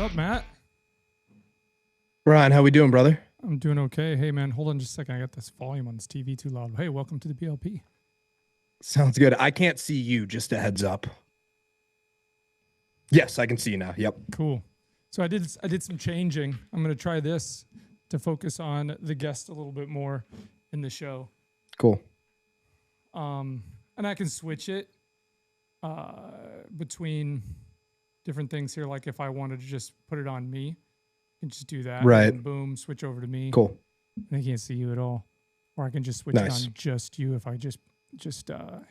up, Matt? Ryan, how we doing, brother? I'm doing okay. Hey, man, hold on just a second. I got this volume on this TV too loud. Hey, welcome to the BLP. Sounds good. I can't see you, just a heads up. Yes, I can see you now. Yep. Cool. So I did some changing. I'm going to try this to focus on the guest a little bit more in the show. Cool. And I can switch it between different things here. Like if I wanted to just put it on me, I can just do that. Right. And boom, switch over to me. Cool. And I can't see you at all. Or I can just switch Nice. it on just you if I just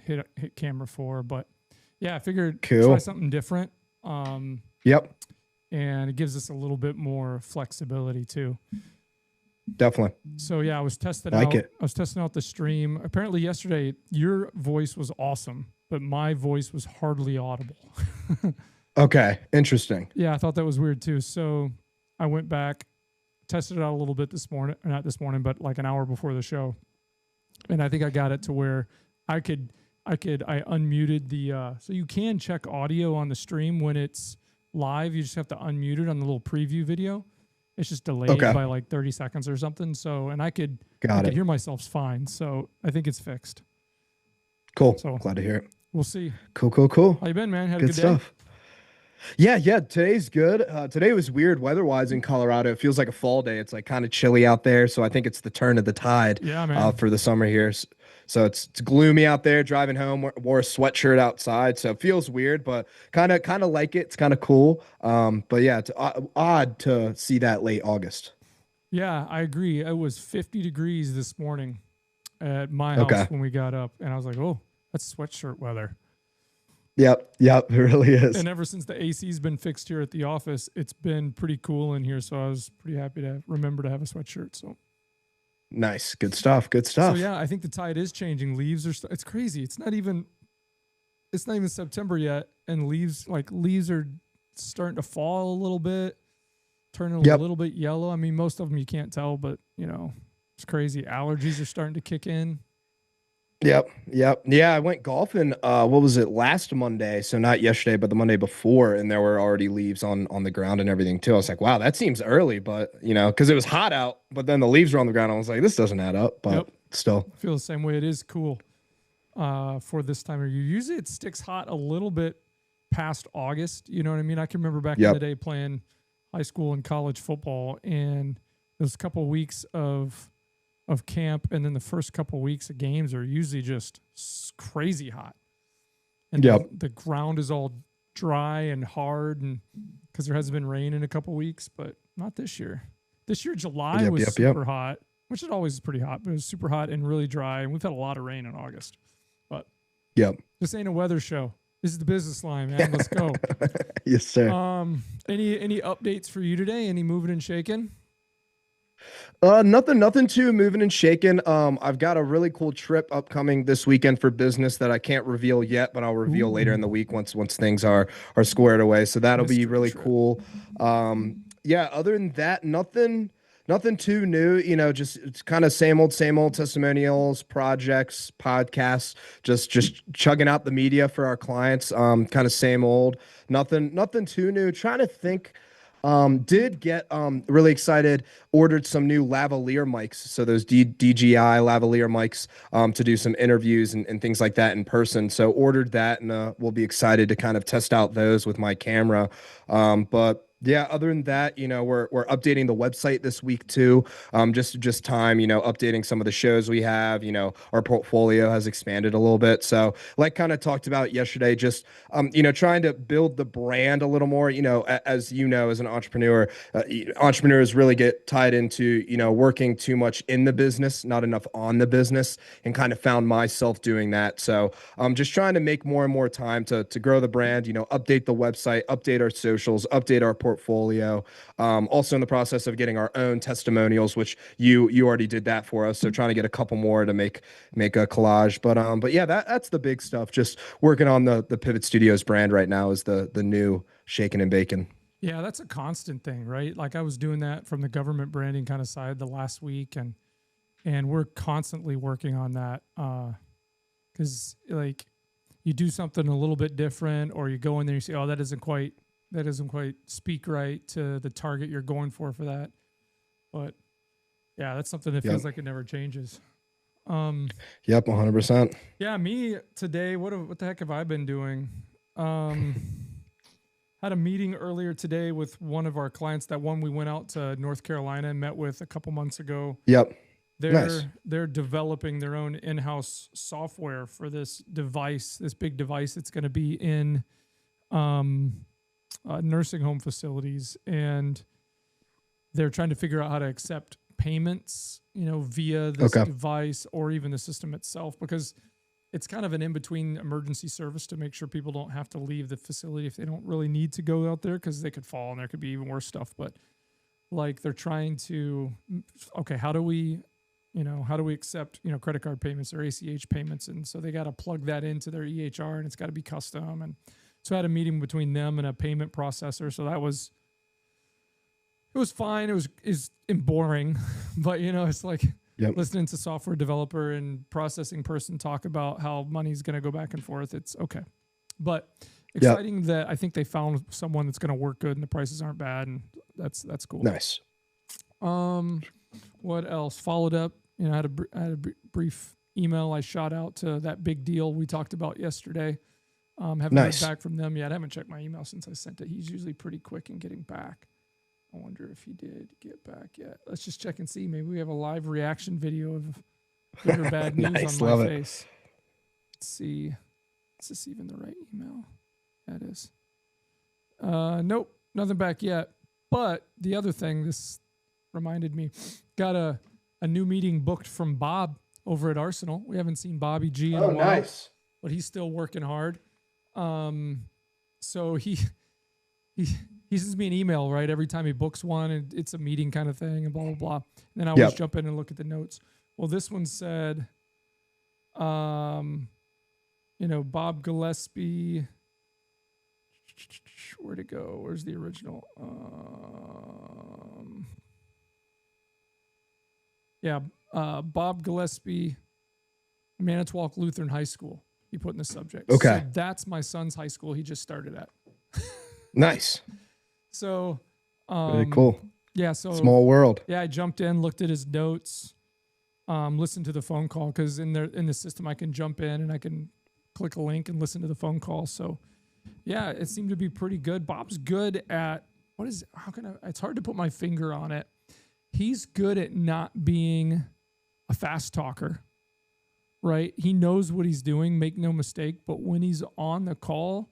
hit camera 4. But yeah, I figured Cool. try something different. Yep. And it gives us a little bit more flexibility too. Definitely. So yeah, I was testing Like out. it. I was testing out the stream. Apparently yesterday, your voice was awesome, but my voice was hardly audible. Okay. Interesting. Yeah, I thought that was weird too. So I went back, tested it out a little bit this morning, or not this morning, but like an hour before the show, and I think I got it to where I unmuted the. So you can check audio on the stream when it's live. You just have to unmute it on the little preview video. It's just delayed Okay. by like 30 seconds or something. So, and I could Got it. hear myself fine. So I think it's fixed. Cool. So- Glad to hear it. We'll see. Cool. How you been, man? Had a Good good day? stuff. Yeah. Today's good. Today was weird weather-wise in Colorado. It feels like a fall day. It's like kind of chilly out there, so I think it's the turn of the tide. Yeah, man. For the summer here. So it's gloomy out there. Driving home, wore a sweatshirt outside, so it feels weird, but kind of like it. It's kind of cool. But yeah, it's odd to see that late August. Yeah, I agree. It was 50 degrees this morning at my house Okay. when we got up, and I was like, "Oh, that's sweatshirt weather." Yep, it really is. And ever since the AC's been fixed here at the office, it's been pretty cool in here. So I was pretty happy to remember to have a sweatshirt. So Nice, good stuff. So yeah, I think the tide is changing. Leaves are. It's crazy. It's not even September yet, and leaves are starting to fall a little bit, turning a Yep. little bit yellow. I mean, most of them you can't tell, but it's crazy. Allergies are starting to kick in. Yep. Yeah, I went golfing. What was it, last Monday? So not yesterday, but the Monday before, and there were already leaves on the ground and everything too. I was like, wow, that seems early, but because it was hot out, but then the leaves were on the ground. I was like, this doesn't add up, but Yep. still. I feel the same way. It is cool for this time of year. Usually it sticks hot a little bit past August. You know what I mean? I can remember back in Yep. the day playing high school and college football, and those couple weeks of camp, and then the first couple weeks of games are usually just crazy hot. And Yep. the ground is all dry and hard, and because there hasn't been rain in a couple weeks, but not this year. This year, July was Yep. super hot, which it always is pretty hot, but it was super hot and really dry. And we've had a lot of rain in August. But Yep. this ain't a weather show. This is the business line, man. Let's go. Yes, sir. Any updates for you today? Any moving and shaking? Nothing too moving and shaking. I've got a really cool trip upcoming this weekend for business that I can't reveal yet, but I'll reveal later in the week once things are squared away. So that'll be Mystery really trip. cool. Yeah, other than that, nothing too new, just it's kind of same old testimonials, projects, podcasts, just chugging out the media for our clients. Kind of same old, nothing too new. Trying to think. Did get really excited, ordered some new lavalier mics. So those DJI lavalier mics to do some interviews and things like that in person. So ordered that, and we'll be excited to kind of test out those with my camera. But yeah, other than that, we're updating the website this week too. Just time, updating some of the shows we have. Our portfolio has expanded a little bit. So like kind of talked about yesterday, just trying to build the brand a little more. As as an entrepreneur, entrepreneurs really get tied into working too much in the business, not enough on the business, and kind of found myself doing that. So I'm just trying to make more and more time to grow the brand. Update the website, update our socials, update our portfolio. Also in the process of getting our own testimonials, which you already did that for us. So trying to get a couple more to make a collage. But yeah, that's the big stuff. Just working on the Pivot Studios brand right now is the new Shaken and Bacon. Yeah, that's a constant thing, right? Like I was doing that from the government branding kind of side the last week, and we're constantly working on that because like you do something a little bit different, or you go in there and you say, oh, that doesn't quite that doesn't quite speak right to the target you're going for that. But yeah, that's something that feels like it never changes. Yep, 100%. Yeah, me today. What the heck have I been doing? Had a meeting earlier today with one of our clients. That one we went out to North Carolina and met with a couple months ago. Yep. They're developing their own in-house software for this device, this big device that's going to be in nursing home facilities, and they're trying to figure out how to accept payments, via this device or even the system itself, because it's kind of an in-between emergency service to make sure people don't have to leave the facility if they don't really need to go out there, because they could fall and there could be even worse stuff. But like they're trying to, how do we accept, credit card payments or ACH payments? And so they got to plug that into their EHR, and it's got to be custom. And so I had a meeting between them and a payment processor. So it was fine. It was boring, but it's like listening to software developer and processing person talk about how money's going to go back and forth. It's okay, but exciting that I think they found someone that's going to work good and the prices aren't bad, and that's cool. Nice. What else? Followed up. I had a brief email I shot out to that big deal we talked about yesterday. Haven't heard back from them yet. I haven't checked my email since I sent it. He's usually pretty quick in getting back. I wonder if he did get back yet. Let's just check and see. Maybe we have a live reaction video of good or bad news on my face. Let's see. Is this even the right email? That is. Nope, nothing back yet. But the other thing, this reminded me, got a new meeting booked from Bob over at Arsenal. We haven't seen Bobby G in a while. Nice. But he's still working hard. So he sends me an email, right, every time he books one, and it's a meeting kind of thing, and blah, blah, blah. And then I always jump in and look at the notes. Well, this one said, Bob Gillespie. Where'd it go? Where's the original? Bob Gillespie, Manitowoc Lutheran High School. He put in the subject. Okay. So that's my son's high school he just started at. Nice. So, very cool. Yeah. So small world. Yeah. I jumped in, looked at his notes, listened to the phone call, because in the system I can jump in and I can click a link and listen to the phone call. So yeah, it seemed to be pretty good. Bob's good at it's hard to put my finger on it. He's good at not being a fast talker, right? He knows what he's doing, make no mistake. But when he's on the call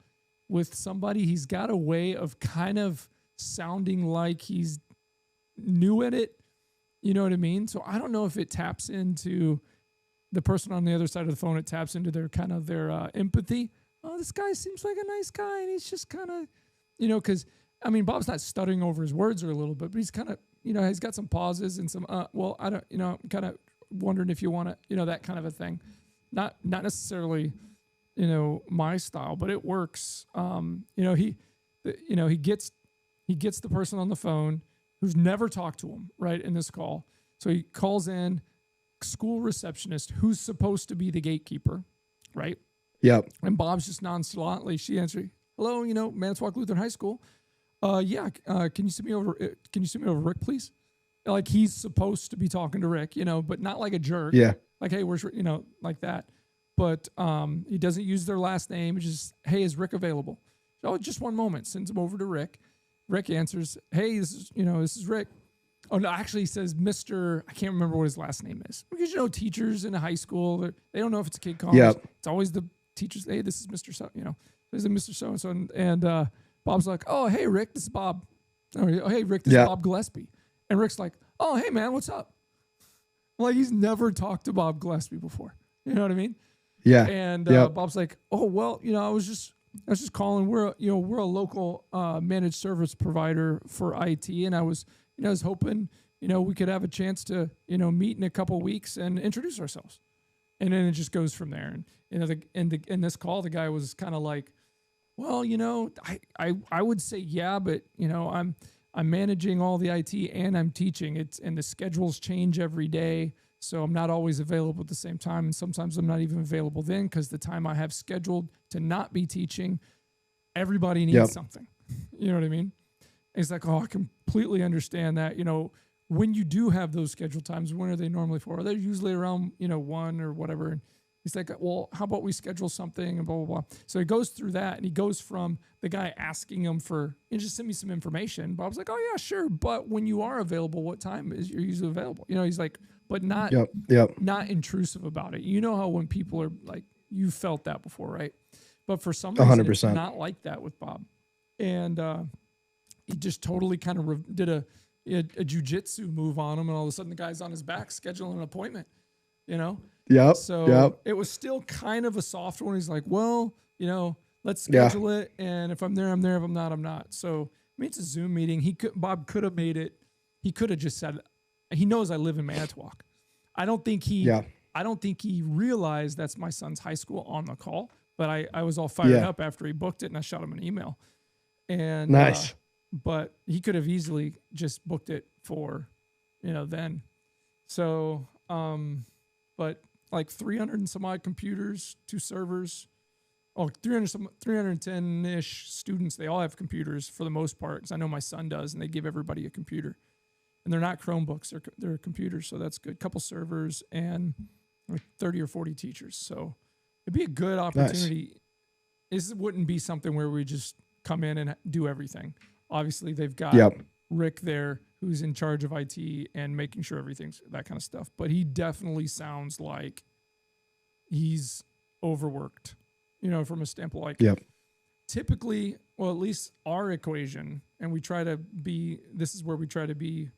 with somebody, he's got a way of kind of sounding like he's new at it. You know what I mean? So I don't know if it taps into the person on the other side of the phone. It taps into their kind of their empathy. Oh, this guy seems like a nice guy, and he's just kind of, because Bob's not stuttering over his words or a little bit, but he's kind of, he's got some pauses and some, I don't, I'm kind of wondering if you want to, that kind of a thing. Not necessarily, my style, but it works. He gets the person on the phone who's never talked to him, right, in this call. So he calls in school receptionist who's supposed to be the gatekeeper, right? Yep. And Bob's just nonchalantly, she answers, hello, Manitowoc Lutheran High School. Can you send me over Rick, please? Like he's supposed to be talking to Rick, but not like a jerk. Yeah. Like, hey, where's, like that. But he doesn't use their last name. It's just, hey, is Rick available? Oh, just one moment. Sends him over to Rick. Rick answers, hey, this is Rick. Oh, no, actually he says Mr. I can't remember what his last name is. Because, teachers in a high school, they don't know if it's a kid calling. Yep. It's always the teachers. Hey, this is Mr. So, this is Mr. So-and-so. And Bob's like, oh, hey, Rick, this is Bob. Oh, hey, Rick, this is Bob Gillespie. And Rick's like, oh, hey, man, what's up? Like, he's never talked to Bob Gillespie before. You know what I mean? Yeah. And Bob's like, oh, well, I was just calling. We're a local managed service provider for IT, and I was hoping, we could have a chance to, meet in a couple of weeks and introduce ourselves. And then it just goes from there. And in this call, the guy was kind of like, well, I would say yeah, but I'm managing all the IT and I'm teaching. And the schedules change every day, so I'm not always available at the same time, and sometimes I'm not even available then because the time I have scheduled to not be teaching, everybody needs something. You know what I mean? And he's like, oh, I completely understand that. When you do have those scheduled times, when are they normally for? They're usually around, 1 or whatever. And he's like, well, how about we schedule something and blah, blah, blah. So he goes through that, and he goes from the guy asking him for, just send me some information. Bob's like, oh, yeah, sure. But when you are available, what time is you're usually available? He's like, but not, not intrusive about it. You know how when people are like, you felt that before, right? But for some reason, 100%. It's not like that with Bob. And he just totally kind of did a jujitsu move on him, and all of a sudden the guy's on his back scheduling an appointment, Yep. So it was still kind of a soft one. He's like, well, let's schedule it. And if I'm there, I'm there. If I'm not, I'm not. So, it's a Zoom meeting. Bob could have made it. He could have just said, he knows I live in Manitowoc. I don't think he realized that's my son's high school on the call, but I was all fired up after he booked it, and I shot him an email. And nice. But he could have easily just booked it for, then. So, but like 300 and some odd computers, 2 servers, 310-ish students. They all have computers for the most part, because I know my son does, and they give everybody a computer. And they're not Chromebooks, they're computers, so that's good. Couple servers and like 30 or 40 teachers. So it'd be a good opportunity. Nice. This wouldn't be something where we just come in and do everything. Obviously, they've got Rick there, who's in charge of IT and making sure everything's that kind of stuff. But he definitely sounds like he's overworked, from a standpoint. Like, typically, well, at least our equation, and this is where we try to be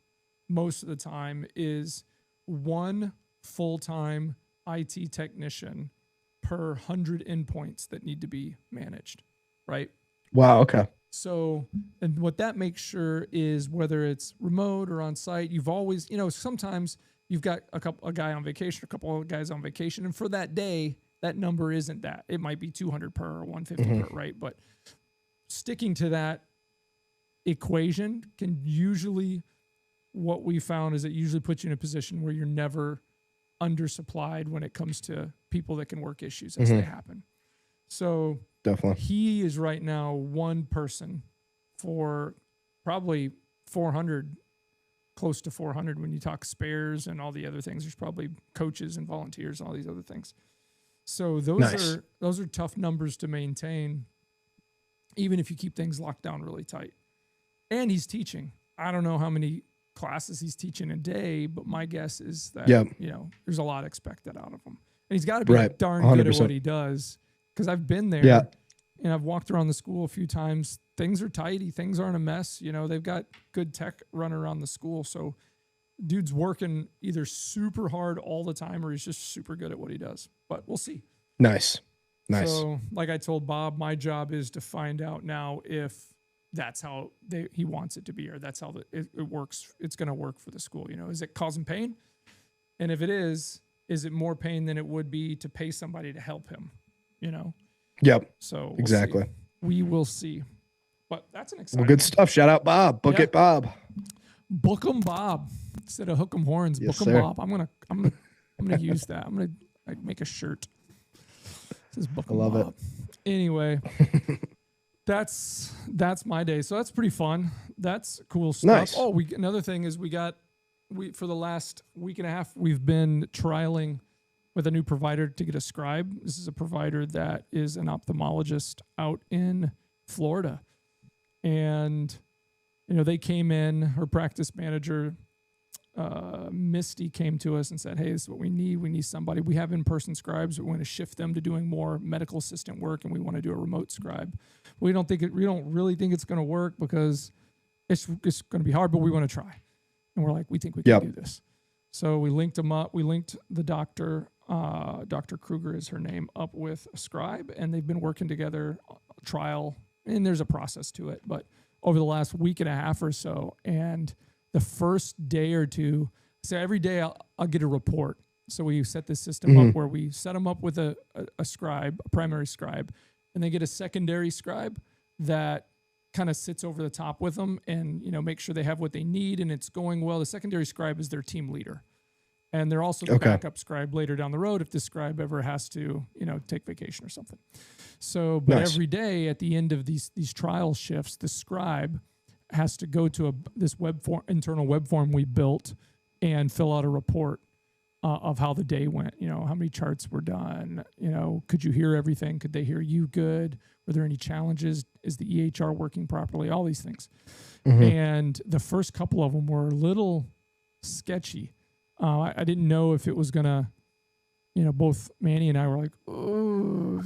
most of the time, is 1 full-time IT technician per 100 endpoints that need to be managed, right? Wow, okay. So, and what that makes sure is whether it's remote or on site, you've always, sometimes you've got a guy on vacation, a couple of guys on vacation, and for that day, that number isn't that. It might be 200 per or 150 per, right? But sticking to that equation can usually, what we found is it usually puts you in a position where you're never undersupplied when it comes to people that can work issues as they happen. So definitely, he is right now 1 person for probably 400, close to 400 when you talk spares and all the other things. There's probably coaches and volunteers and all these other things. So those are tough numbers to maintain, even if you keep things locked down really tight. And he's teaching. I don't know how many classes he's teaching a day, but my guess is that there's a lot expected out of him. And he's got to be darn 100%. Good at what he does. Because I've been there, and I've walked around the school a few times. Things are tidy. Things aren't a mess. They've got good tech running around the school. So dude's working either super hard all the time, or he's just super good at what he does. But we'll see. Nice. So like I told Bob, my job is to find out now if that's how he wants it to be, or that's how it works. It's going to work for the school. Is it causing pain? And if it is it more pain than it would be to pay somebody to help him? Yep. So exactly. We will see. But that's an exciting. Well, good stuff. Shout out Bob. Book it, Bob. Book 'em Bob instead of hook 'em horns. Yes, book 'em sir. Bob. I'm gonna use that. I'm gonna make a shirt. It says book 'em Bob. I love it. Anyway, that's my day. So that's pretty fun. That's cool stuff. Nice. Oh, another thing is we for the last week and a half we've been trialing with a new provider to get a Scribe. This is a provider that is an ophthalmologist out in Florida. And, they came in, her practice manager, Misty, came to us and said, hey, this is what we need. We need somebody. We have in-person scribes. We want to shift them to doing more medical assistant work, and we want to do a remote scribe. We don't really think it's going to work because it's going to be hard, but we want to try. And we're like, we think we can do this. So we linked them up. We linked the doctor, Dr. Kruger is her name, up with a Scribe, and they've been working together, trial, and there's a process to it, but over the last week and a half or so, and the first day or two, so every day I'll get a report. So we set this system up where we set them up with a scribe, a primary scribe, and they get a secondary scribe that kind of sits over the top with them and, make sure they have what they need and it's going well. The secondary scribe is their team leader. And they're also the Okay. backup scribe later down the road if the scribe ever has to, take vacation or something. So, but Nice. every day at the end of these trial shifts, the scribe has to go to this internal web form we built and fill out a report of how the day went. How many charts were done. Could you hear everything? Could they hear you good? Were there any challenges? Is the EHR working properly? All these things. Mm-hmm. And the first couple of them were a little sketchy. I didn't know if it was gonna, both Manny and I were like, oh,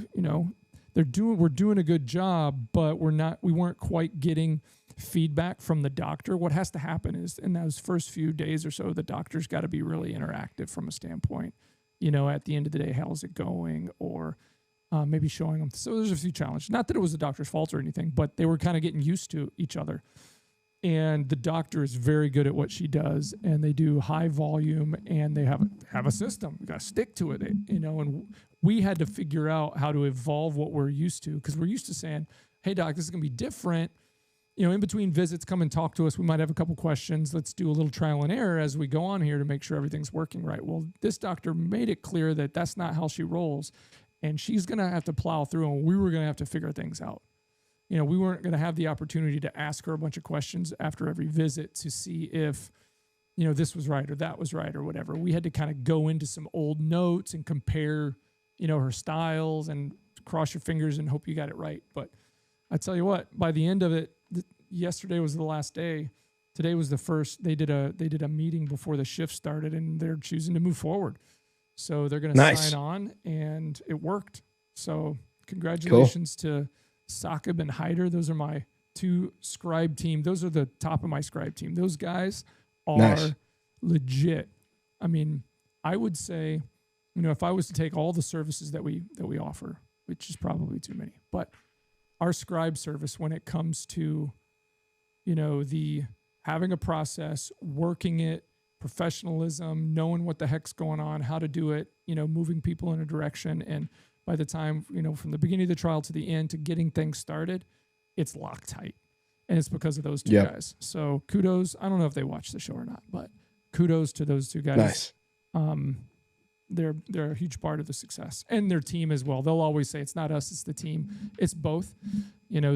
we're doing a good job, but we weren't quite getting feedback from the doctor. What has to happen is in those first few days or so, the doctor's got to be really interactive from a standpoint, at the end of the day, how's it going? Or maybe showing them. So there's a few challenges. Not that it was the doctor's fault or anything, but they were kind of getting used to each other. And the doctor is very good at what she does, and they do high volume, and they have a system. We got to stick to it, and we had to figure out how to evolve what we're used to, because we're used to saying, hey, doc, this is going to be different. In between visits, come and talk to us. We might have a couple questions. Let's do a little trial and error as we go on here to make sure everything's working right. Well, this doctor made it clear that that's not how she rolls, and she's going to have to plow through, and we were going to have to figure things out. We weren't going to have the opportunity to ask her a bunch of questions after every visit to see if, this was right or that was right or whatever. We had to kind of go into some old notes and compare, her styles and cross your fingers and hope you got it right. But I tell you what, by the end of it, yesterday was the last day. Today was the first. They did a meeting before the shift started, and they're choosing to move forward. So they're going to sign on, and it worked. So congratulations to Sakib and Hyder. Those are my two scribe team. Those are the top of my scribe team. Those guys are legit. I mean, I would say, if I was to take all the services that we offer, which is probably too many, but our scribe service, when it comes to, the having a process, working it, professionalism, knowing what the heck's going on, how to do it, moving people in a direction, and by the time, from the beginning of the trial to the end to getting things started, it's Loctite. And it's because of those two guys. So kudos. I don't know if they watch the show or not, but kudos to those two guys. Nice. They're a huge part of the success, and their team as well. They'll always say it's not us, it's the team. It's both.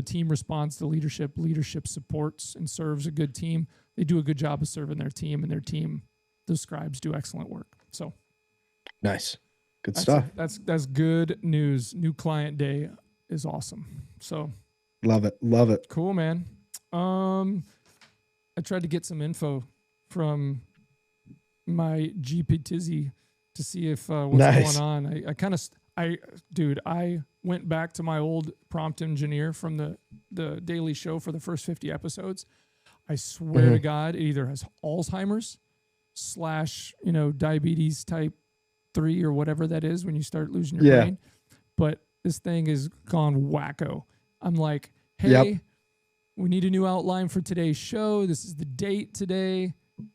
Team responds to leadership. Leadership supports and serves a good team. They do a good job of serving their team, and their team, the scribes, do excellent work. So nice. Good stuff. That's good news. New client day is awesome. So love it. Cool, man. I tried to get some info from my GP Tizzy to see if what's going on. I went back to my old prompt engineer from the Daily Show for the first 50 episodes. I swear to God, it either has Alzheimer's / diabetes type 3 or whatever that is when you start losing your brain. But this thing has gone wacko. I'm like, hey, we need a new outline for today's show. This is the date today.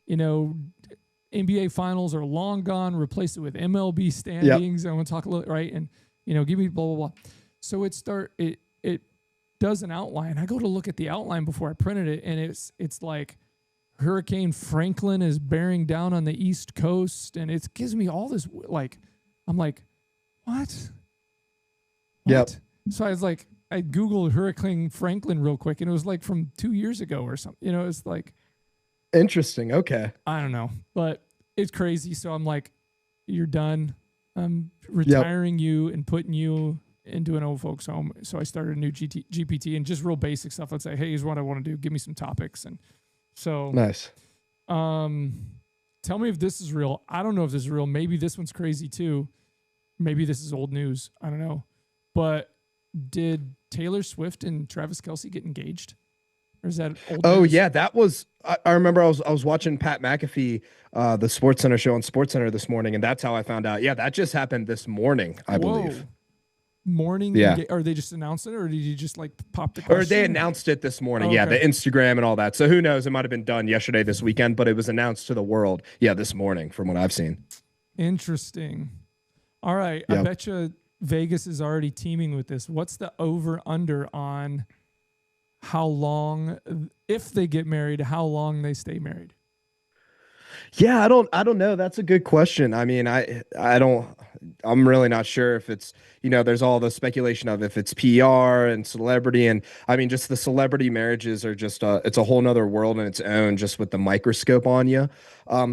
NBA finals are long gone. Replace it with MLB standings. I want to talk a little, right? And, give me blah, blah, blah. So it does an outline. I go to look at the outline before I printed it, and it's like Hurricane Franklin is bearing down on the East Coast, and it gives me all this, I'm like, what? Yep. So I was like, I Googled Hurricane Franklin real quick, and it was like from 2 years ago or something. It's like, interesting. Okay. I don't know, but it's crazy. So I'm like, you're done. I'm retiring you and putting you into an old folks home. So I started a new GPT and just real basic stuff. I'd say, hey, here's what I want to do. Give me some topics. And so nice. Tell me if this is real. I don't know if this is real. Maybe this one's crazy too. Maybe this is old news. I don't know. But did Taylor Swift and Travis Kelce get engaged? Or is that old news? Yeah, that was. I remember I was watching Pat McAfee, the SportsCenter show on SportsCenter this morning, and that's how I found out. Yeah, that just happened this morning, I believe. Morning? Yeah. Or they just announced it, or did you just pop the question? Or they announced it this morning. Oh, Yeah, okay. the Instagram and all that. So who knows? It might have been done yesterday, this weekend, but it was announced to the world. Yeah, this morning, from what I've seen. Interesting. All right. I bet you Vegas is already teaming with this. What's the over/under on how long, if they get married, how long they stay married? Yeah, I don't know. That's a good question. I mean, I'm really not sure if it's, there's all the speculation of if it's PR and celebrity. And I mean, just the celebrity marriages are just, it's a whole nother world in its own, just with the microscope on you.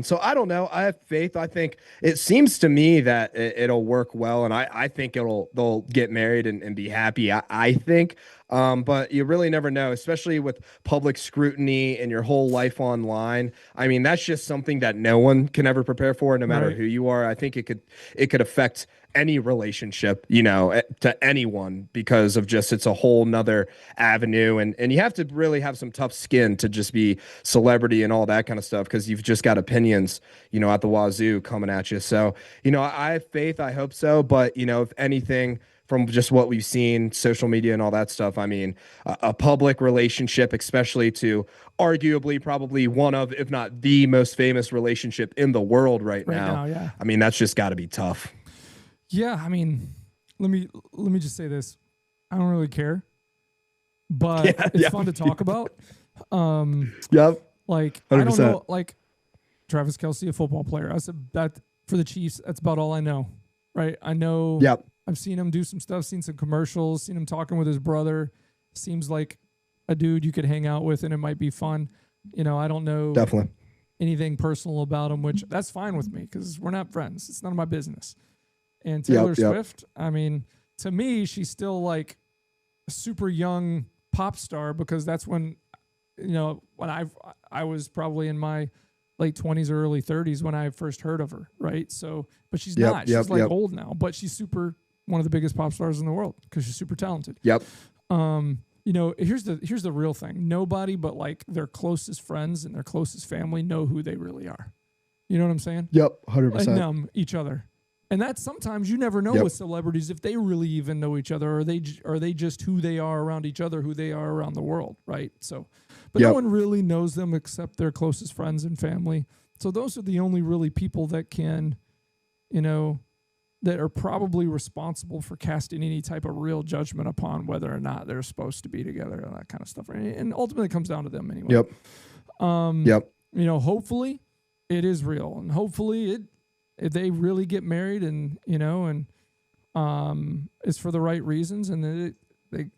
So I don't know. I have faith. I think it seems to me that it'll work well. And I think they'll get married and be happy. I think. But you really never know, especially with public scrutiny and your whole life online. I mean, that's just something that no one can ever prepare for, no matter Right. who you are. I think it could affect any relationship, to anyone because of just it's a whole nother avenue. And you have to really have some tough skin to just be celebrity and all that kind of stuff because you've just got opinions, at the wazoo coming at you. So, I have faith. I hope so. But, if anything, from just what we've seen, social media and all that stuff. I mean, a public relationship, especially to arguably probably one of, if not the most famous relationship in the world right Right now. now, yeah. I mean, that's just got to be tough. Yeah, I mean, let me just say this. I don't really care, but Yeah, it's yeah. fun to talk about. Yep. Like I don't 100%. know, like Travis Kelce, a football player. I said that for the Chiefs. That's about all I know, right? I know. Yep. I've seen him do some stuff, seen some commercials, seen him talking with his brother. Seems like a dude you could hang out with, and it might be fun. I don't know Definitely. anything personal about him, which that's fine with me because we're not friends. It's none of my business. And Taylor Yep. Swift, I mean, to me, she's still like a super young pop star because that's when, when I was probably in my late 20s or early 30s when I first heard of her, right? So, but she's Yep, not. yep, She's like yep. old now, but she's super one of the biggest pop stars in the world because she's super talented. Yep. Here's the real thing. Nobody but like their closest friends and their closest family know who they really are. You know what I'm saying? Yep. And 100%. each other. And that's sometimes you never know Yep. with celebrities if they really even know each other, or are they just who they are around each other, who they are around the world, right? So, but no Yep. one really knows them except their closest friends and family. So those are the only really people that can, that are probably responsible for casting any type of real judgment upon whether or not they're supposed to be together and that kind of stuff. And ultimately it comes down to them anyway. Yep. Yep. Hopefully it is real, and hopefully if they really get married and it's for the right reasons, and then they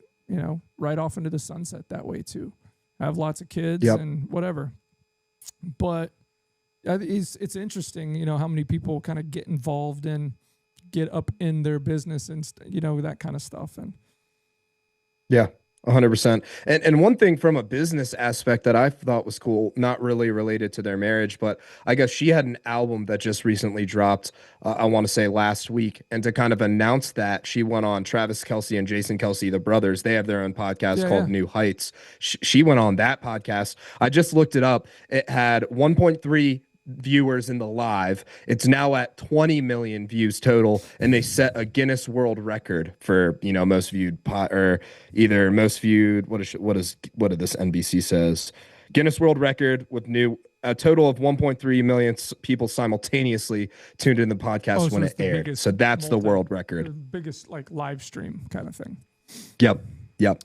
ride off into the sunset that way too, have lots of kids Yep. and whatever. But it's interesting, how many people kind of get involved and get up in their business and that kind of stuff. And Yeah. 100%. And one thing from a business aspect that I thought was cool, not really related to their marriage, but I guess she had an album that just recently dropped, I want to say last week. And to kind of announce that, she went on Travis Kelce and Jason Kelce, the brothers. They have their own podcast Yeah, called yeah. New Heights. She went on that podcast. I just looked it up. It had 1.3 viewers in the live. It's now at 20 million views total, and they set a Guinness World Record for most viewed or either most viewed. What did this NBC says? Guinness World Record with a total of 1.3 million people simultaneously tuned in the podcast so when it's it the aired. biggest So that's the world the record. biggest like live stream kind of thing. Yep. Yep.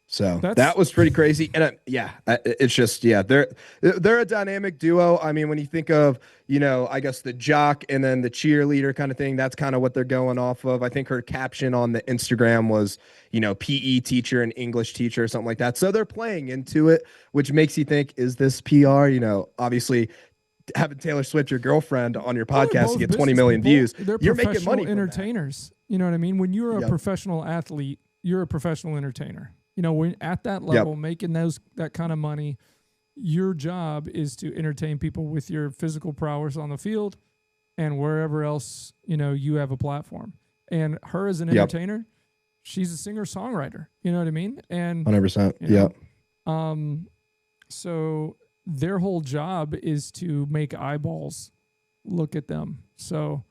So that was pretty crazy, and it's just they're a dynamic duo. I mean, when you think of I guess the jock and then the cheerleader kind of thing, that's kind of what they're going off of. I think her caption on the Instagram was PE teacher and English teacher or something like that. So they're playing into it, which makes you think, is this PR? Obviously having Taylor Swift, your girlfriend, on your Well, they're podcast, both you get 20 business million people. views. They're You're making professional money from that. entertainers. You know what I mean? When you're a Yep. professional athlete, you're a professional entertainer. When at that level, making that kind of money, your job is to entertain people with your physical prowess on the field and wherever else, you have a platform. And her as an Yep. entertainer, she's a singer-songwriter. You know what I mean? And 100%. you know, Yep. so their whole job is to make eyeballs look at them. So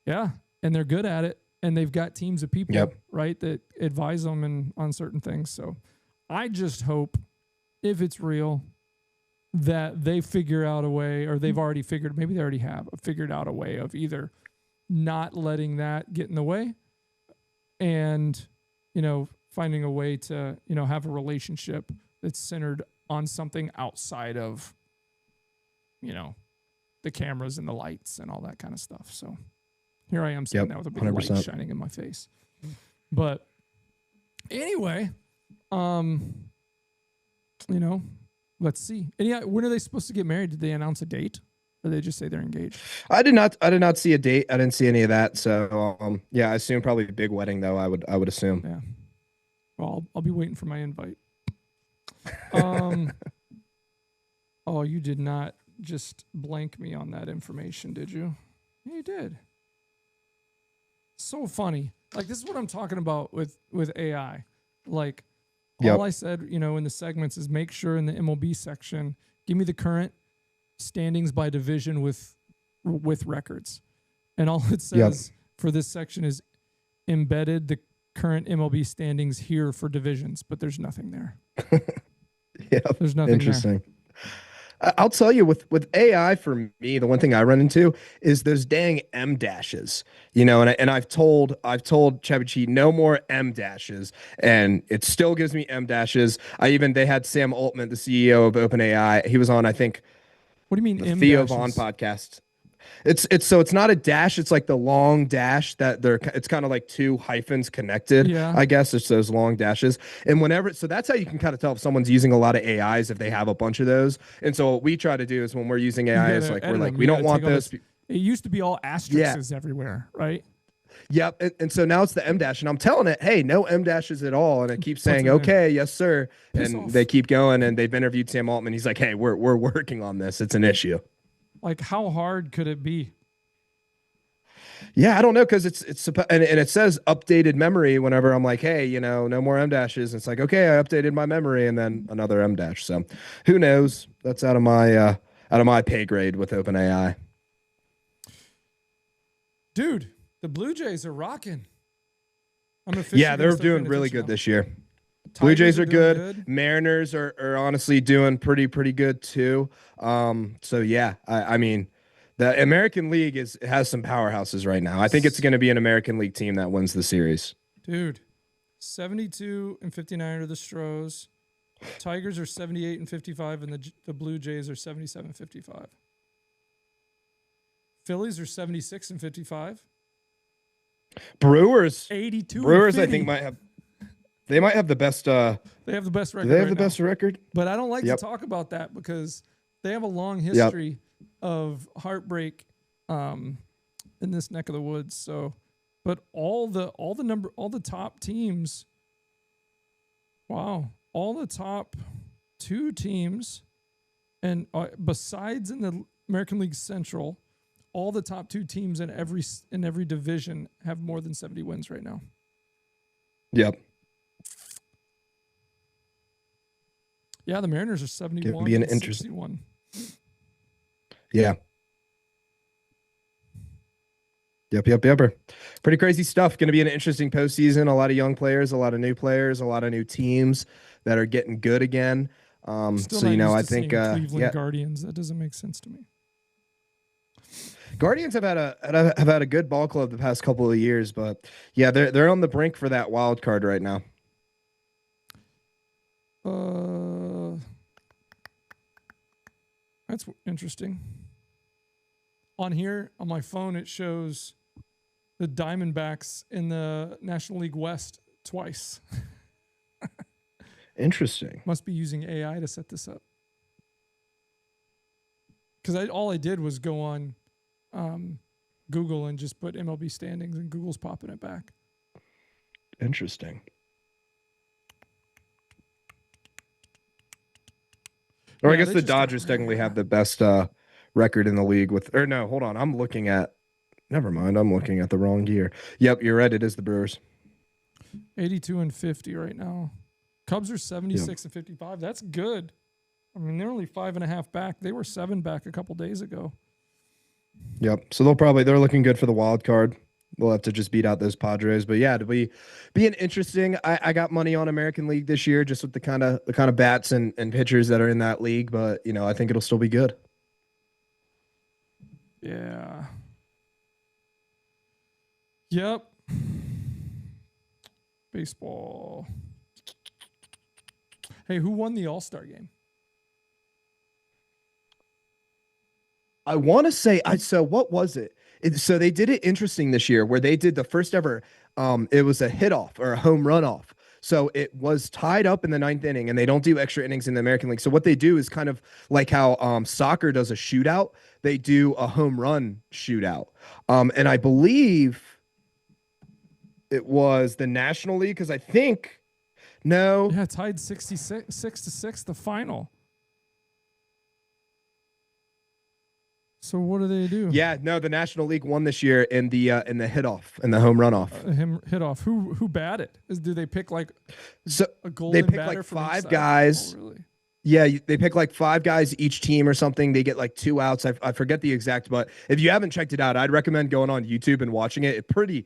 yeah, and they're good at it. And they've got teams of people, Yep. right, that advise them on certain things. So I just hope, if it's real, that they figure out a way, or they've already figured, maybe they already have figured out a way of either not letting that get in the way and, finding a way to, have a relationship that's centered on something outside of, the cameras and the lights and all that kind of stuff. So here I am sitting there with a big 100%. light shining in my face. But anyway, let's see. And when are they supposed to get married? Did they announce a date? Or did they just say they're engaged? I did not see a date. I didn't see any of that. So yeah, I assume probably a big wedding though. I would assume. Yeah. Well, I'll be waiting for my invite. Oh, you did not just blank me on that information, did you? Yeah, you did. So funny. Like, this is what I'm talking about with AI. Like, all I said, in the segments is make sure in the MLB section, give me the current standings by division with records. And all it says for this section is embedded the current MLB standings here for divisions, but there's nothing there. Yeah, there's nothing interesting. There. I'll tell you, with AI, for me, the one thing I run into is those dang M dashes, and I've told ChatGPT no more M dashes, and it still gives me M dashes. They had Sam Altman, the CEO of OpenAI. He was on, I think. What do you mean the M Theo dashes? Vaughn podcast? It's not a dash. It's like the long dash it's kind of like two hyphens connected. Yeah. I guess it's those long dashes. And so that's how you can kind of tell if someone's using a lot of AIs, if they have a bunch of those. And so what we try to do is when we're using AI, is like, we don't want those. It used to be all asterisks everywhere, right? Yep. And so now it's the M dash, and I'm telling it, hey, no M dashes at all. And it keeps saying, okay, yes, sir. And they keep going, and they've interviewed Sam Altman. He's like, hey, we're working on this. It's an issue. Like, how hard could it be? Yeah, I don't know, because it's and it says updated memory whenever I'm like, hey, no more M dashes. It's like, okay, I updated my memory, and then another M dash. So who knows? That's out of my pay grade with OpenAI. Dude, the Blue Jays are rocking. Yeah, they're doing really good this year. Blue Jays are good. Mariners are honestly doing pretty good too. So yeah, I mean, the American League has some powerhouses right now. I think it's going to be an American League team that wins the series. Dude, 72-59 are the Stros. Tigers are 78-55, and the Blue Jays are 77-55. Phillies are 76-55. Brewers 82. Brewers, I think they might have the best. They have the best record. Do they have the best record? But I don't like to talk about that because they have a long history of heartbreak in this neck of the woods. So, but all the top teams. Wow, all the top two teams, and besides in the American League Central, all the top two teams in every division have more than 70 wins right now. Yep. Yeah, the Mariners are 71. It'd be an interesting 61. Yeah. Yep. Pretty crazy stuff. Going to be an interesting postseason. A lot of young players, a lot of new players, a lot of new teams that are getting good again. So I think Cleveland Guardians. That doesn't make sense to me. Guardians have had a good ball club the past couple of years, but yeah, they're on the brink for that wild card right now. That's interesting. On here on my phone, it shows the Diamondbacks in the National League West twice. Interesting. Must be using AI to set this up. Because all I did was go on Google and just put MLB standings, and Google's popping it back. Interesting. Or I guess the Dodgers technically have the best record in the league hold on. Never mind. I'm looking at the wrong year. Yep, you're right. It is the Brewers. 82-50 right now. Cubs are 76-55. That's good. I mean, they're only 5.5 back. They were 7 back a couple days ago. Yep. So they're looking good for the wild card. We'll have to just beat out those Padres. But yeah, it'll be an interesting. I got money on American League this year, just with the kind of bats and pitchers that are in that league. But I think it'll still be good. Yeah. Yep. Baseball. Hey, who won the All-Star game? I want to say I so what was it? So they did it interesting this year where they did the first ever it was a hit off or a home run off. So it was tied up in the ninth inning and they don't do extra innings in the American League. So what they do is kind of like how soccer does a shootout, they do a home run shootout. And I believe it was the National League because I think no. Yeah, tied 6-6 the final. So what do they do? Yeah, no, the National League won this year in the hit off and the home run off. Him hit off. Who batted? Do they pick like So a golden they pick batter like from each five side? guys. Oh, really? Yeah, they pick like five guys each team or something. They get like two outs. I forget the exact, but if you haven't checked it out, I'd recommend going on YouTube and watching it. It's pretty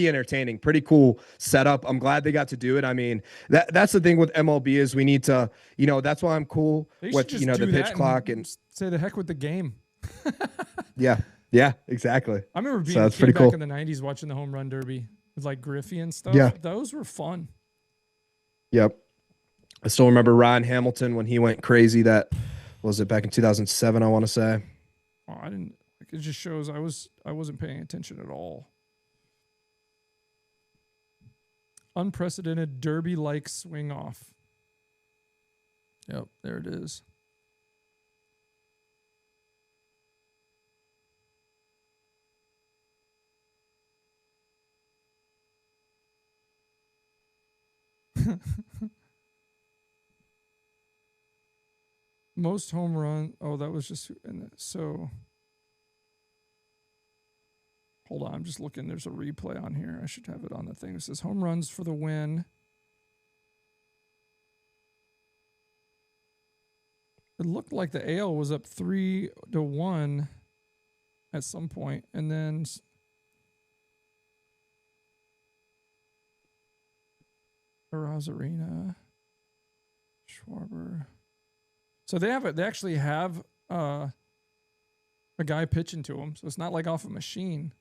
entertaining, pretty cool setup. I'm glad they got to do it. I mean, that's the thing with MLB is we need to, that's why I'm cool They should with just the do pitch that clock and say the heck with the game. yeah, exactly. I remember being So a that's kid pretty back cool. in the 90s watching the home run derby with like Griffey and stuff. Yeah. Those were fun. Yep. I still remember Ryan Hamilton when he went crazy. That was it back in 2007, I want to say. Oh, I didn't. Like, it just shows I wasn't paying attention at all. Unprecedented derby-like swing off. Yep, there it is. Most home run. Oh, that was just so. Hold on, I'm just looking. There's a replay on here. I should have it on the thing. It says home runs for the win. It looked like the AL was up 3-1 at some point, and then Arozarena, Schwarber. So they actually have a guy pitching to him. So it's not like off a machine.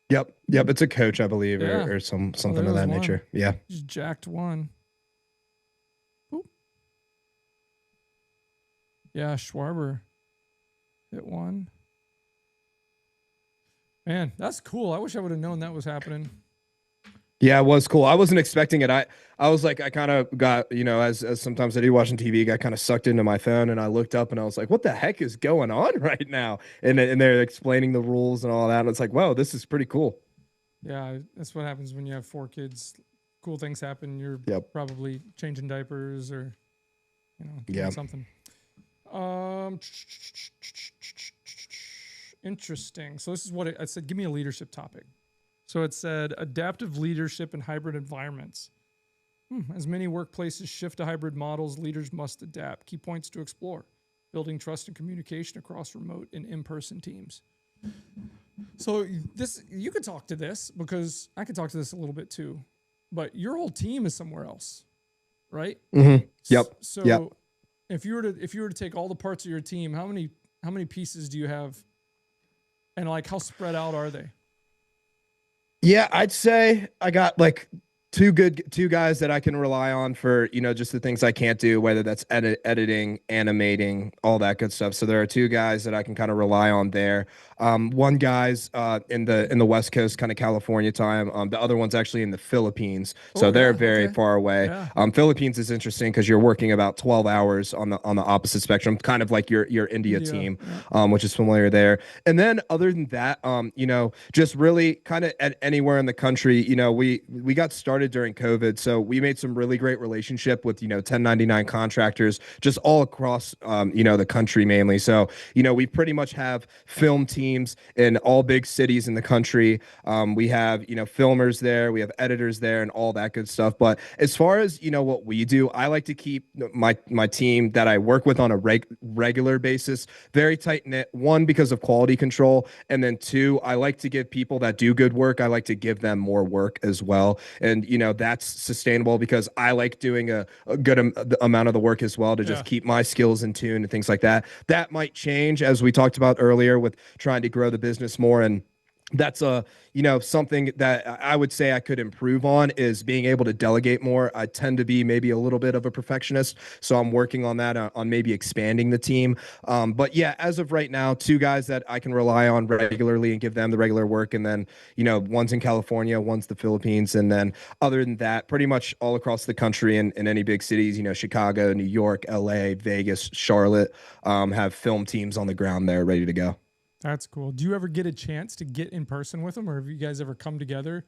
Yep. It's a coach, I believe, or something of that nature. Yeah. Just jacked one. Oop. Yeah, Schwarber hit one. Man, that's cool. I wish I would have known that was happening. Yeah, it was cool. I wasn't expecting it. I was like, I kind of got, as sometimes I do watching TV, got kind of sucked into my phone and I looked up and I was like, what the heck is going on right now? And they're explaining the rules and all that. And it's like, whoa, this is pretty cool. Yeah, that's what happens when you have 4 kids. Cool things happen. You're probably changing diapers or, doing something. Interesting. So this is what I said. Give me a leadership topic. So it said adaptive leadership in hybrid environments. As many workplaces shift to hybrid models, leaders must adapt. Key points to explore: building trust and communication across remote and in-person teams. So you could talk to this because I could talk to this a little bit too, but your whole team is somewhere else, right? Mm-hmm. Yep. So if you were to take all the parts of your team, how many pieces do you have, and like how spread out are they? Yeah, I'd say I got like two guys that I can rely on for, just the things I can't do, whether that's editing, animating, all that good stuff. So there are two guys that I can kind of rely on there. One guy's in the West Coast, kind of California time. The other one's actually in the Philippines. So they're very far away. Yeah. Philippines is interesting because you're working about 12 hours on the opposite spectrum, kind of like your India team, which is familiar there. And then other than that, just really kind of at anywhere in the country, we got started during COVID. So we made some really great relationship with, 1099 contractors just all across, the country mainly. So, we pretty much have film teams in all big cities in the country. We have, filmers there, we have editors there and all that good stuff. But as far as, what we do, I like to keep my team that I work with on a regular basis very tight knit. One, because of quality control. And then two, I like to give people that do good work, I like to give them more work as well. And, that's sustainable because I like doing a good amount of the work as well to just keep my skills in tune and things like that. That might change as we talked about earlier with trying to grow the business more and that's a something that I would say I could improve on is being able to delegate more. I tend to be maybe a little bit of a perfectionist, so I'm working on that, on maybe expanding the team. But yeah, as of right now, two guys that I can rely on regularly and give them the regular work, and then one's in California, one's the Philippines, and then other than that, pretty much all across the country and in any big cities, Chicago, New York, LA, Vegas, Charlotte, have film teams on the ground there ready to go. That's cool. Do you ever get a chance to get in person with them, or have you guys ever come together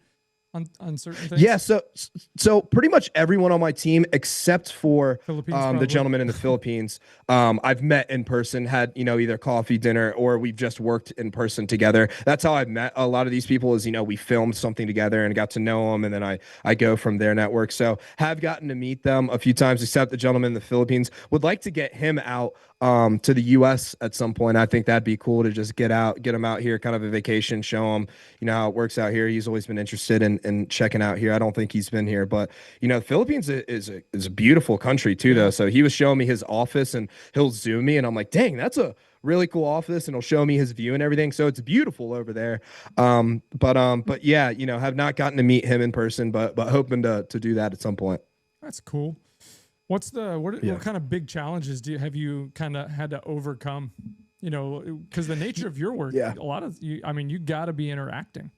on certain things? Yeah, so pretty much everyone on my team except for Philippines, the probably. gentleman in the Philippines, I've met in person, had either coffee, dinner, or we've just worked in person together. That's how I've met a lot of these people. Is we filmed something together and got to know them, and then I go from their network. So have gotten to meet them a few times, except the gentleman in the Philippines. Would like to get him out to the U.S. at some point. I think that'd be cool to just get him out here, kind of a vacation, show him how it works out here. He's always been interested in checking out here. I don't think he's been here, but the Philippines is a beautiful country too, though. So he was showing me his office, and he'll zoom me, and I'm like, dang, that's a really cool office, and he'll show me his view and everything. So it's beautiful over there. But yeah, have not gotten to meet him in person, but hoping to do that at some point. That's cool. What kind of big challenges have you kind of had to overcome? Because the nature of your work, a lot of you, I mean, you got to be interacting.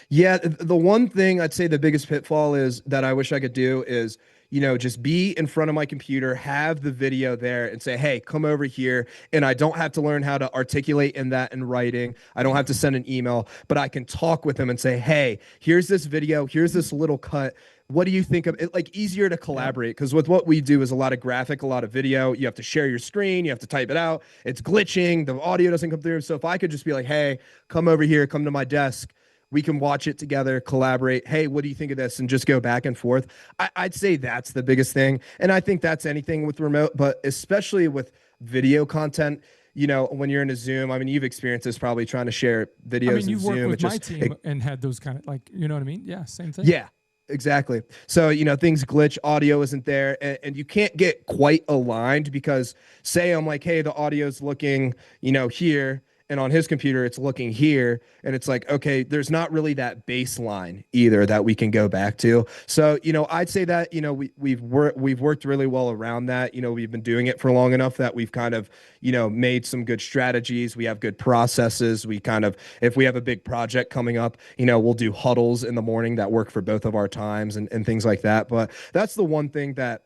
Yeah, the one thing I'd say the biggest pitfall is that I wish I could do is, just be in front of my computer, have the video there and say, hey, come over here. And I don't have to learn how to articulate in that in writing. I don't have to send an email, but I can talk with them and say, hey, here's this video, here's this little cut. What do you think of it? Like, easier to collaborate, because with what we do is a lot of graphic, a lot of video. You have to share your screen, you have to type it out. It's glitching, the audio doesn't come through. So if I could just be like, hey, come over here, come to my desk, we can watch it together, collaborate. Hey, what do you think of this? And just go back and forth. I'd say that's the biggest thing. And I think that's anything with remote, but especially with video content. When you're in a Zoom, I mean, you've experienced this probably trying to share videos. I mean, you've Zoom, worked with my team and had those kind of, like, you know what I mean? Yeah, same thing. Yeah, exactly. So, things glitch, audio isn't there, and you can't get quite aligned, because say I'm like, hey, the audio's looking, here, and on his computer it's looking here, and it's like, okay, there's not really that baseline either that we can go back to. So I'd say that we've worked really well around that. We've been doing it for long enough that we've kind of made some good strategies. We have good processes. We kind of, if we have a big project coming up, we'll do huddles in the morning that work for both of our times, and things like that. But that's the one thing that,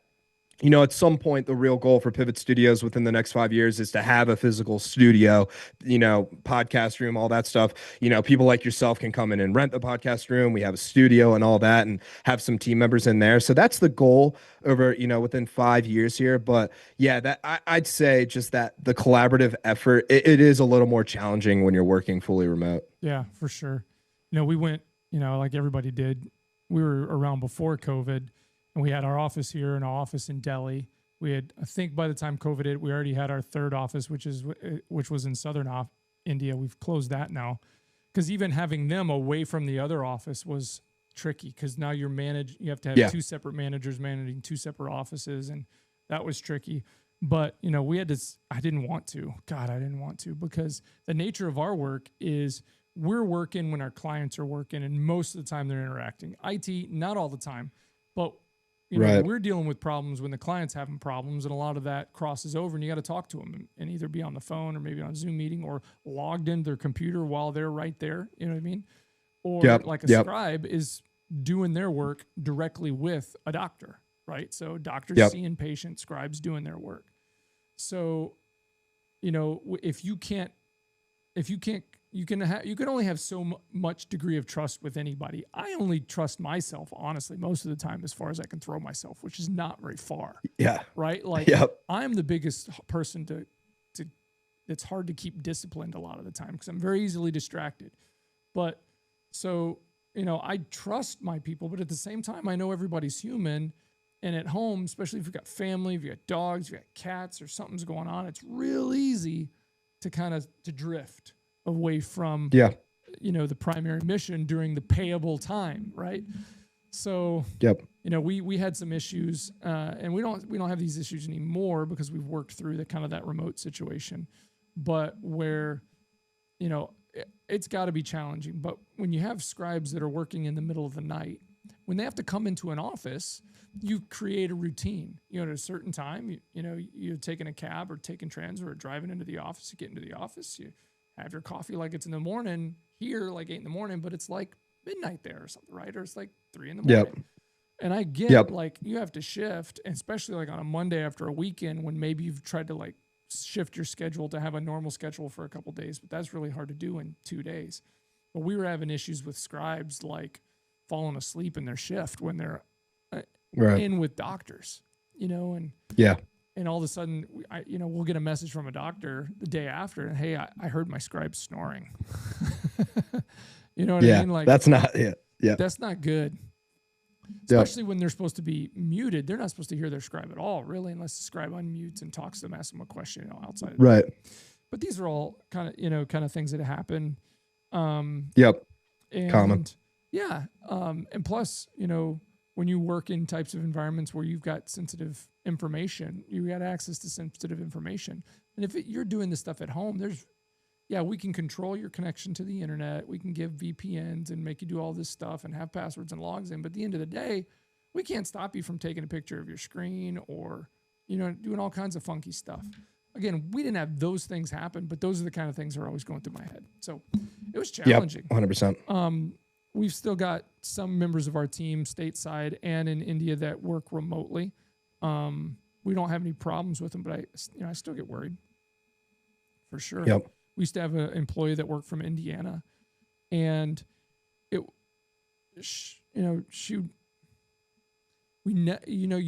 at some point, the real goal for Pivot Studios within the next 5 years is to have a physical studio, podcast room, all that stuff. People like yourself can come in and rent the podcast room. We have a studio and all that, and have some team members in there. So that's the goal over, within 5 years here. But yeah, I'd say just that the collaborative effort, it is a little more challenging when you're working fully remote. Yeah, for sure. We went, like everybody did, we were around before COVID. And we had our office here and our office in Delhi. We had, I think by the time COVID hit, we already had our third office, which was in southern India. We've closed that now, because even having them away from the other office was tricky, because now you have to have two separate managers managing two separate offices, and that was tricky. But we had to. I didn't want to. God, I didn't want to, because the nature of our work is we're working when our clients are working, and most of the time they're interacting. IT, not all the time, but we're dealing with problems when the client's having problems, and a lot of that crosses over, and you got to talk to them and either be on the phone or maybe on a Zoom meeting or logged into their computer while they're right there. You know what I mean? Or like a scribe is doing their work directly with a doctor, right? So doctors seeing patients, scribes doing their work. So, if you can't, you can only have so much degree of trust with anybody. I only trust myself, honestly, most of the time, as far as I can throw myself, which is not very far. Yeah. Right. Like I'm the biggest person to it's hard to keep disciplined a lot of the time, because I'm very easily distracted. But so, I trust my people, but at the same time, I know everybody's human. And at home, especially if you've got family, if you got dogs, if you got cats, or something's going on, it's real easy to to drift away from the primary mission during the payable time, right? So we had some issues, and we don't have these issues anymore, because we've worked through that remote situation. But where it's got to be challenging. But when you have scribes that are working in the middle of the night, when they have to come into an office, you create a routine. You know, at a certain time, you're taking a cab or taking trans or driving into the office. You get into the office, you have your coffee like it's in the morning here, like 8 in the morning, but it's like midnight there or something, right? Or it's like 3 in the morning. Yep. And I get like you have to shift, especially like on a Monday after a weekend when maybe you've tried to like shift your schedule to have a normal schedule for a couple of days, but that's really hard to do in 2 days. But we were having issues with scribes like falling asleep in their shift when they're in with doctors, and and all of a sudden, we'll get a message from a doctor the day after, and hey, I heard my scribe snoring. You know what I mean? Like that's not that's not good. Especially when they're supposed to be muted, they're not supposed to hear their scribe at all, really, unless the scribe unmutes and talks to them, asks them a question, outside. Of right. But these are all kind of things that happen. And common. Yeah. And plus, when you work in types of environments where you've got sensitive information, you got access to sensitive information. And if you're doing this stuff at home, we can control your connection to the internet. We can give VPNs and make you do all this stuff and have passwords and logs in. But at the end of the day, we can't stop you from taking a picture of your screen or, doing all kinds of funky stuff. Again, we didn't have those things happen, but those are the kind of things that are always going through my head. So it was challenging. 100%. We've still got some members of our team stateside and in India that work remotely. We don't have any problems with them, but I still get worried for sure. Yep. We used to have an employee that worked from Indiana, and you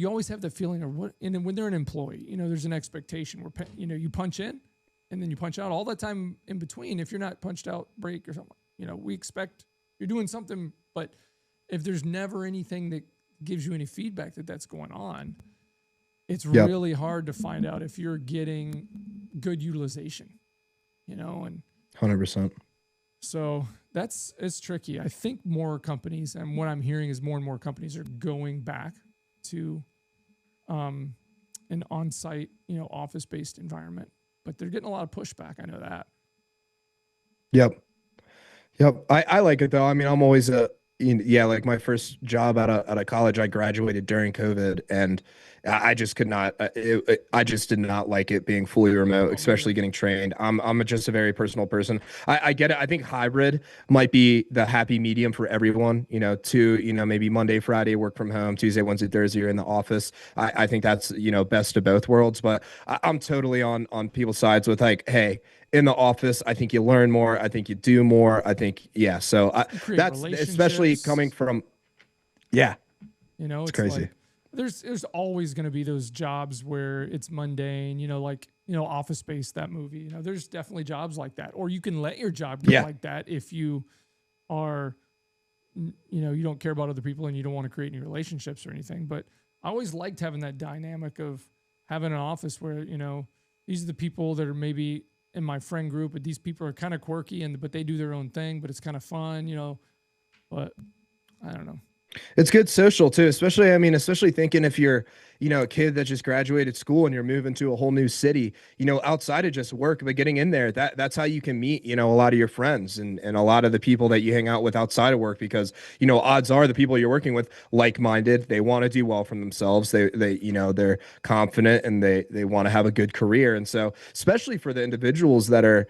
always have the feeling of what, and then when they're an employee, there's an expectation where, you punch in and then you punch out all that time in between. If you're not punched out, break or something, we expect you're doing something, but if there's never anything that gives you any feedback that that's going on, it's really hard to find out if you're getting good utilization, and 100%. So it's tricky. I think more companies, and what I'm hearing is more and more companies are going back to an on-site, office-based environment, but they're getting a lot of pushback. I know that. Yep. I like it though. I mean, I'm always like my first job out of college, I graduated during COVID, and I just could not. I just did not like it being fully remote, especially getting trained. I'm just a very personal person. I get it. I think hybrid might be the happy medium for everyone. Maybe Monday, Friday, work from home. Tuesday, Wednesday, Thursday, you're in the office. I think that's best of both worlds. But I'm totally on people's sides with like, hey, in the office, I think you learn more. I think you do more. I think, So that's especially coming from, it's crazy. Like, there's always going to be those jobs where it's mundane, Office Space, that movie, there's definitely jobs like that. Or you can let your job get like that if you are, you don't care about other people and you don't want to create any relationships or anything. But I always liked having that dynamic of having an office where, these are the people that are maybe in my friend group, but these people are kind of quirky but they do their own thing, but it's kind of fun, but I don't know. It's good social too, especially thinking if you're, a kid that just graduated school and you're moving to a whole new city, outside of just work, but getting in there, that's how you can meet, a lot of your friends and a lot of the people that you hang out with outside of work, because, odds are the people you're working with, like-minded, they want to do well for themselves. They're confident and they want to have a good career. And so, especially for the individuals that are,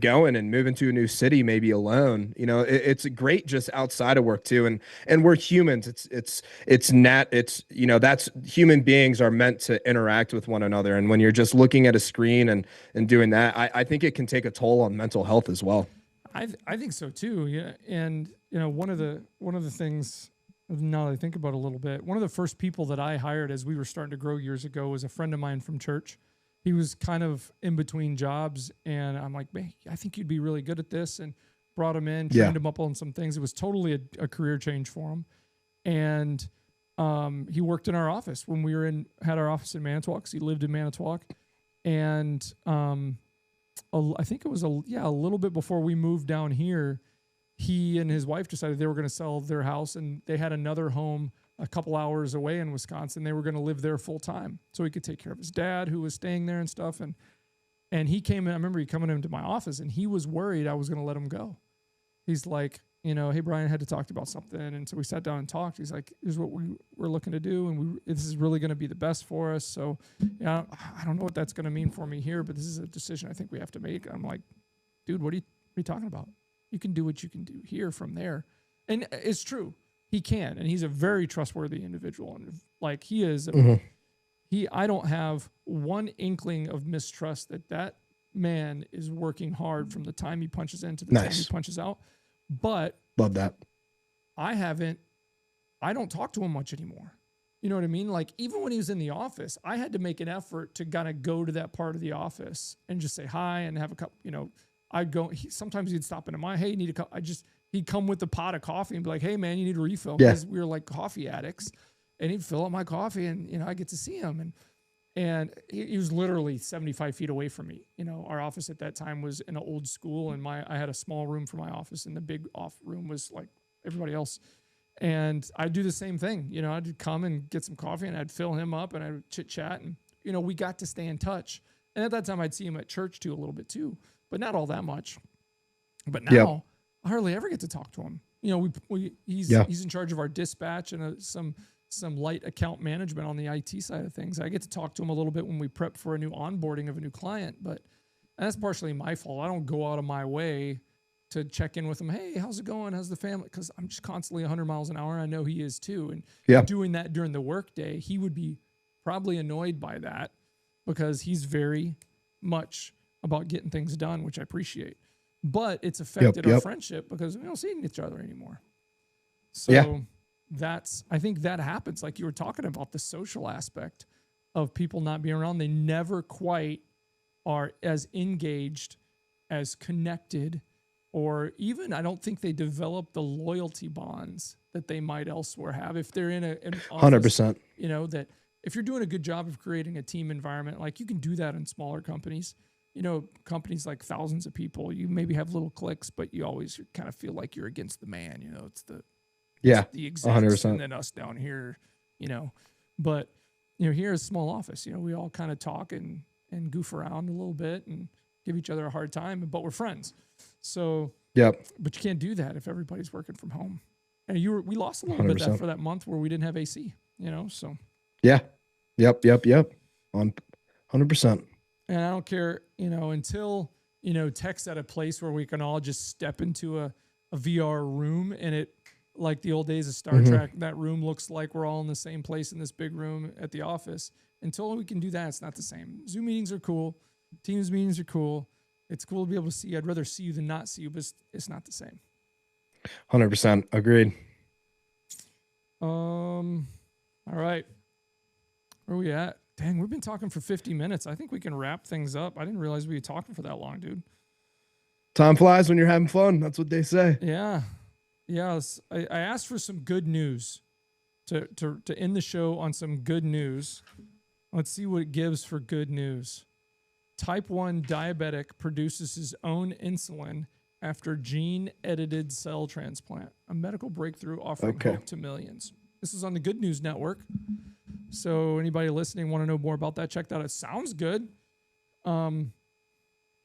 going and moving to a new city, maybe alone, it's great just outside of work too. And we're humans. That's human beings are meant to interact with one another. And when you're just looking at a screen and doing that, I think it can take a toll on mental health as well. I think so too. Yeah. And, one of the things, now that I think about it a little bit, one of the first people that I hired as we were starting to grow years ago was a friend of mine from church. He was kind of in between jobs, and I'm like, man, I think you'd be really good at this, and brought him in, trained him up on some things. It was totally a career change for him. And he worked in our office when we had our office in Manitowoc, because he lived in Manitowoc. And I think it was a little bit before we moved down here, he and his wife decided they were going to sell their house, and they had another home a couple hours away in Wisconsin. They were going to live there full time so he could take care of his dad, who was staying there and stuff. And he came in, I remember he coming into my office, and he was worried I was going to let him go. he's like, hey, Brian, I had to talk about something. And so we sat down and talked. He's like, here's what we're looking to do. And this is really going to be the best for us. So, yeah, I don't know what that's going to mean for me here, but this is a decision I think we have to make. I'm like, dude, what are you talking about? You can do what you can do here from there. And it's true. He can. And he's a very trustworthy individual. And like he is, I don't have one inkling of mistrust that man is working hard from the time he punches in to the time he punches out. But love that. I don't talk to him much anymore. You know what I mean? Like even when he was in the office, I had to make an effort to kind of go to that part of the office and just say hi and have a cup, I'd go, sometimes he'd stop into hey, you need a cup. He'd come with a pot of coffee and be like, hey man, you need a refill. Because we were like coffee addicts, and he'd fill up my coffee and, I get to see him. And he was literally 75 feet away from me. Our office at that time was in an old school, and I had a small room for my office, and the big off room was like everybody else. And I'd do the same thing. I'd come and get some coffee, and I'd fill him up, and I'd chit chat, and we got to stay in touch. And at that time, I'd see him at church too a little bit too, but not all that much. But now I hardly ever get to talk to him. He's in charge of our dispatch and some light account management on the IT side of things. I get to talk to him a little bit when we prep for a new onboarding of a new client, but that's partially my fault. I don't go out of my way to check in with him. Hey, how's it going? How's the family? Because I'm just constantly 100 miles an hour. I know he is too. And doing that during the workday, he would be probably annoyed by that because he's very much about getting things done, which I appreciate. But it's affected our friendship because we don't see each other anymore. So I think that happens. Like you were talking about the social aspect of people not being around. They never quite are as engaged, as connected, or even I don't think they develop the loyalty bonds that they might elsewhere have. If they're in an office, 100%, that if you're doing a good job of creating a team environment, like you can do that in smaller companies. Companies like thousands of people, you maybe have little cliques, but you always kind of feel like you're against the man. It's the execs 100%. and then us down here, But here is a small office. We all kind of talk and goof around a little bit and give each other a hard time, but we're friends. So but you can't do that if everybody's working from home. And we lost a little 100%. bit for that month where we didn't have AC. So yep on 100%. And I don't care, until, tech's at a place where we can all just step into a VR room and it, like the old days of Star Trek, that room looks like we're all in the same place in this big room at the office. Until we can do that, it's not the same. Zoom meetings are cool. Teams meetings are cool. It's cool to be able to see you. I'd rather see you than not see you, but it's not the same. 100%. Agreed. All right. Where are we at? Dang, we've been talking for 50 minutes. I think we can wrap things up. I didn't realize we were talking for that long, dude. Time flies when you're having fun. That's what they say. Yeah. Yes. I asked for some good news to end the show on some good news. Let's see what it gives for good news. Type 1 diabetic produces his own insulin after gene-edited cell transplant. A medical breakthrough offering hope to millions. This is on the Good News Network. So anybody listening want to know more about that, check that out. It sounds good.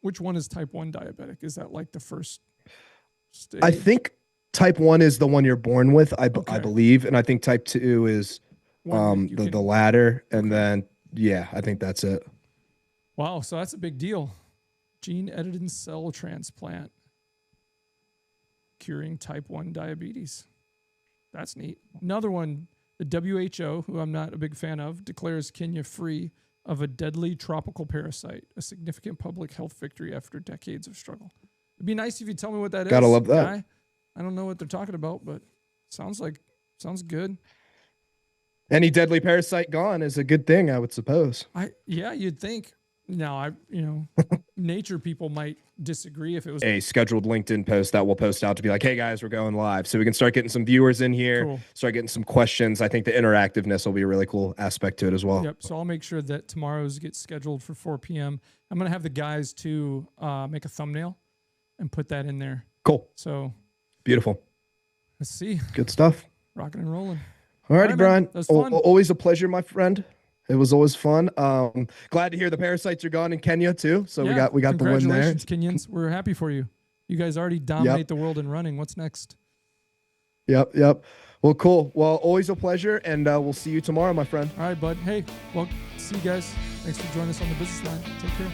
Which one is type 1 diabetic? Is that like the first stage? I think type 1 is the one you're born with, I believe. And I think type 2 is the latter. And then, I think that's it. Wow. So that's a big deal. Gene-edited cell transplant. Curing type 1 diabetes. That's neat. Another one. The WHO, who I'm not a big fan of, declares Kenya free of a deadly tropical parasite, a significant public health victory after decades of struggle. It'd be nice if you tell me what that is. Gotta love that. I don't know what they're talking about, but sounds good. Any deadly parasite gone is a good thing, I would suppose. You'd think. Now, nature people might disagree if it was a scheduled LinkedIn post that we'll post out to be like, hey guys, we're going live. So we can start getting some viewers in here, start getting some questions. I think the interactiveness will be a really cool aspect to it as well. Yep. So I'll make sure that tomorrow's gets scheduled for 4 p.m. I'm going to have the guys to make a thumbnail and put that in there. Cool. So beautiful. Let's see. Good stuff. Rocking and rolling. All righty, Brian. That was fun. Always a pleasure, my friend. It was always fun. Glad to hear the parasites are gone in Kenya too. So we got the win there. Congratulations, Kenyans. We're happy for you. You guys already dominate the world in running. What's next? Yep. Well, cool. Well, always a pleasure, and we'll see you tomorrow, my friend. All right, bud. Hey, well, see you guys. Thanks for joining us on the Business Line. Take care.